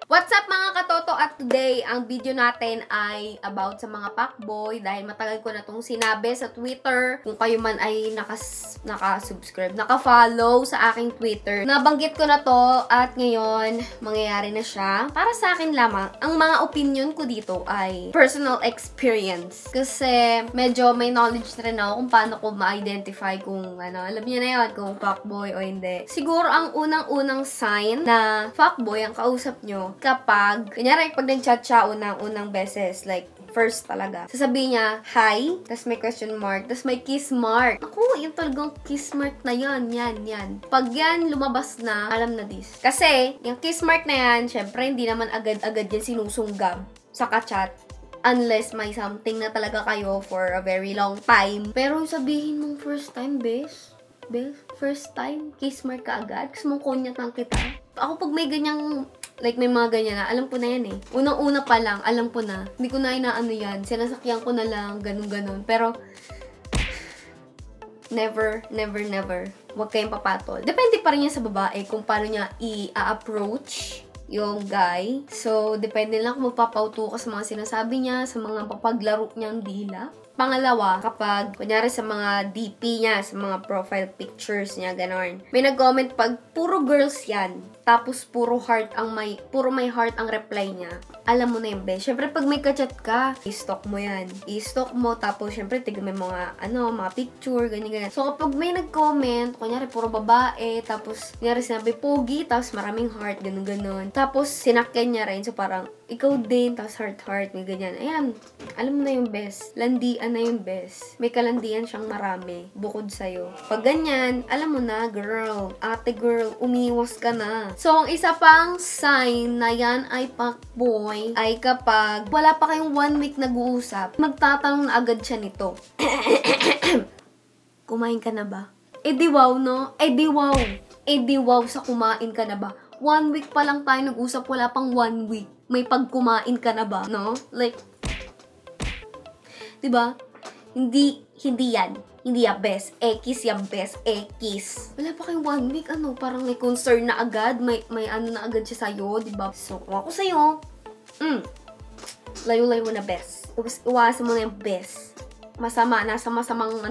What's up mga katoto, at today ang video natin ay about sa mga fuckboy dahil matagal ko na itong sinabi sa Twitter. Kung kayo man ay naka-subscribe, naka-follow sa aking Twitter. Nabanggit ko na to at ngayon mangyayari na siya. Para sa akin lamang, ang mga opinion ko dito ay personal experience. Kasi medyo may knowledge na rin ako kung paano ko ma-identify kung alam niyo na yun, kung fuckboy o hindi. Siguro ang unang-unang sign na fuckboy ang kausap nyo kapag, kunyari, pag nag-chat siya unang beses, like, first talaga. Sasabihin niya, hi, tas may question mark, tas may kiss mark. Ako, yung talagang kiss mark na yan. Pag yan lumabas na, alam na this. Kasi, yung kiss mark na yan, syempre, hindi naman agad-agad yan sinusunggab sa ka-chat. Unless may something na talaga kayo for a very long time. Pero sabihin mong first time, first time, kiss mark ka agad, kasi mong kunyatan kita. Ako pag may ganyang, like may mga ganyan na, alam ko na yan eh. Unang-una pa lang, alam ko na. Hindi ko na inaano yan. Sinasakyan ko na lang, ganun-ganun. Pero, never. Huwag kayong papatol. Depende pa rin yan sa babae kung paano niya i-approach yung guy. So, depende lang kung magpapauto ka sa mga sinasabi niya, sa mga papaglaro niyang dila. Pangalawa, kapag, kunyari sa mga DP niya, sa mga profile pictures niya, ganon. May nag-comment pag puro girls yan, tapos puro may heart ang reply niya. Alam mo na yung best. Syempre, pag may kachat ka, i-stalk mo yan. I-stalk mo, tapos syempre, tignan mo mga, mga picture, ganyan. So, kapag may nag-comment, kunyari, puro babae, tapos, kunyari, sinabi, pogi, tapos maraming heart, ganon. Tapos, sinakyan niya rin. So, parang, ikaw din, tapos heart, may ganyan. Ayan, alam mo na yung best. Landian na yung best. May kalandian siyang marami, bukod sa'yo. Pag ganyan, alam mo na, girl, ate girl, umiwas ka na. So, ang isa pang sign na yan ay fuckboy, ay kapag wala pa kayong 1 week nag-uusap, magtatanong na agad siya nito. Kumain ka na ba? Eh di wow, no? Eh di wow sa kumain ka na ba? 1 week pa lang tayo nag-usap, wala pang 1 week. May pagkumain ka na ba? No? Like, diba? Hindi yan. Hindi yan best. Ekis yan best. Ekis. Wala pa kayong 1 week, parang may concern na agad. May na agad siya sa'yo, diba? So, kung ako sa'yo, layo-layo na best. Iwasan mo na yung best. Nasa masamang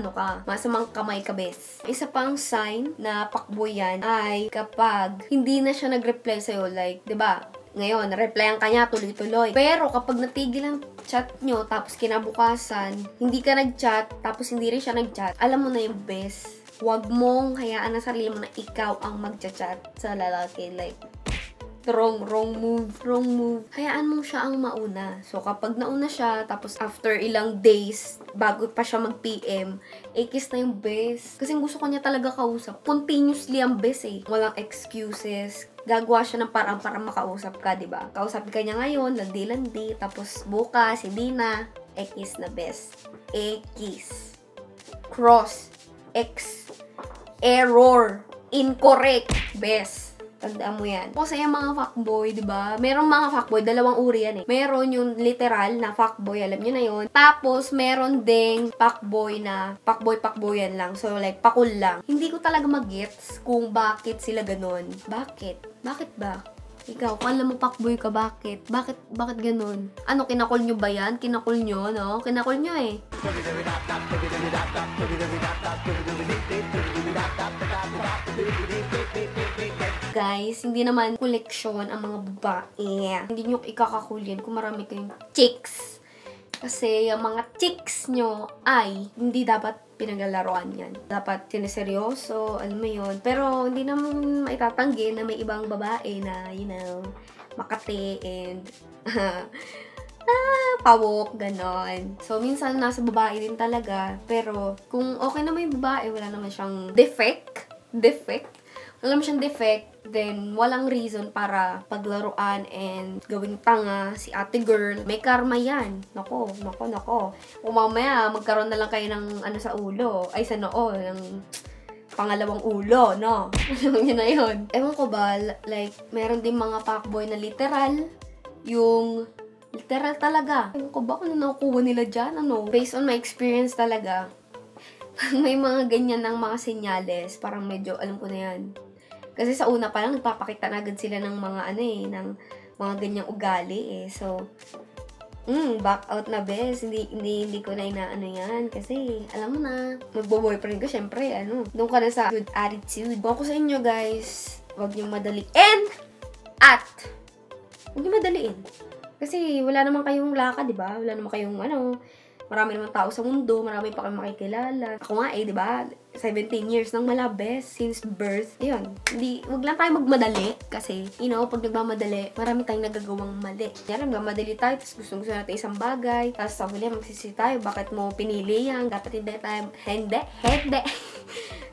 masamang kamay ka, bes. Isa pang sign na fuckboy yan ay kapag hindi na siya nag-reply sa'yo, like, diba, ngayon, replyan ka niya tuloy-tuloy. Pero kapag natigil ang chat nyo, tapos kinabukasan, hindi ka nag-chat, tapos hindi rin siya nag-chat, alam mo na yung best. Huwag mong hayaan na sarili mo na ikaw ang mag-chat sa lalaki, like, wrong move. Hayaan mo siya ang mauna. So, kapag nauna siya, tapos after ilang days, bago pa siya mag-PM, kiss na yung best. Kasi gusto ko niya talaga kausap. Continuously ang best eh. Walang excuses. Gagawa siya ng parang makausap ka, diba? Kausap ka niya ngayon, landi-landi, tapos bukas, hindi na, kiss na best. Kiss. Cross. Error. Incorrect. Best. Tandaan mo yan. Kasi yung mga fuckboy, diba? Merong mga fuckboy, dalawang uri yan eh. Meron yung literal na fuckboy, alam nyo na yun. Tapos, meron ding fuckboy na fuckboyan lang. So, like, pakul lang. Hindi ko talaga mag-gets kung bakit sila ganun. Bakit? Bakit ba? Ikaw, kung alam mo fuckboy ka, bakit? Bakit ganun? Kinakol nyo ba yan? Kinakol nyo, no? Kinakol nyo eh. Guys, hindi naman koleksyon ang mga babae. Hindi nyo ikakakulin kung marami kayong chicks. Kasi yung mga chicks nyo ay hindi dapat pinaglalaroan yan. Dapat sineseryoso, alam mo yun. Pero hindi naman maitatanggi na may ibang babae na, makati and pawok, ganon. So, minsan nasa babae din talaga. Pero, kung okay naman yung babae, wala naman siyang defect, wala naman siyang defect, then walang reason para paglaruan and gawing tanga si ate girl. May karma yan. Nako. Kung mamaya, magkaroon na lang kayo ng sa ulo, ay sa noo, ng pangalawang ulo, no? Yun na yun. Ewan ko ba, like, meron din mga fuckboy na literal, yung literal talaga. Ewan ko ba kung nakukuha nila dyan, Based on my experience talaga, may mga ganyan ng mga senyales, parang medyo, alam ko na yan. Kasi sa una pa lang, nagpapakita na agad sila ng mga ng mga ganyang ugali eh. So, back out na bes. Hindi ko na inaano yan. Kasi, alam mo na, magbo-boyfriend ka, syempre, doon ka na sa good attitude. Kung ako sa inyo, guys, huwag niyong madaliin. At, huwag niyong madaliin. Kasi, wala naman kayong lakad, di ba? Wala naman kayong, marami naman tao sa mundo, marami pa kayong makikilala. Ako nga di ba? 17 years nang malabes since birth. Ayun, wag lang tayo magmadali kasi, pag nagmamadali, marami tayong nagagawang mali. Yan, nagmamadali tayo, tapos gusto natin isang bagay, tapos sa huli, magsisi tayo, bakit mo pinili yan? Dapat hindi tayo,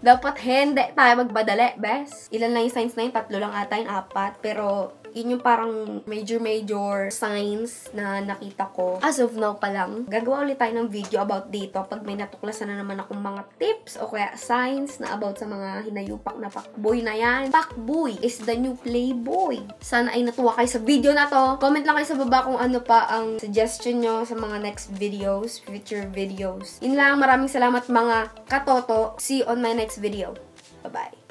dapat hindi tayo magmadali, bes. Ilan lang yung signs na yun? 3 lang ata yun, 4. Pero, yun yung parang major signs na nakita ko. As of now pa lang, gagawa ulit tayo ng video about dito pag may natuklasan na naman akong mga tips o kaya signs na about sa mga hinayupak na pakboy na yan. Pakboy is the new playboy. Sana ay natuwa kayo sa video na to. Comment lang kayo sa baba kung ano pa ang suggestion nyo sa mga next videos, future videos. Yun lang, maraming salamat mga katoto. See you on my next video. Bye-bye.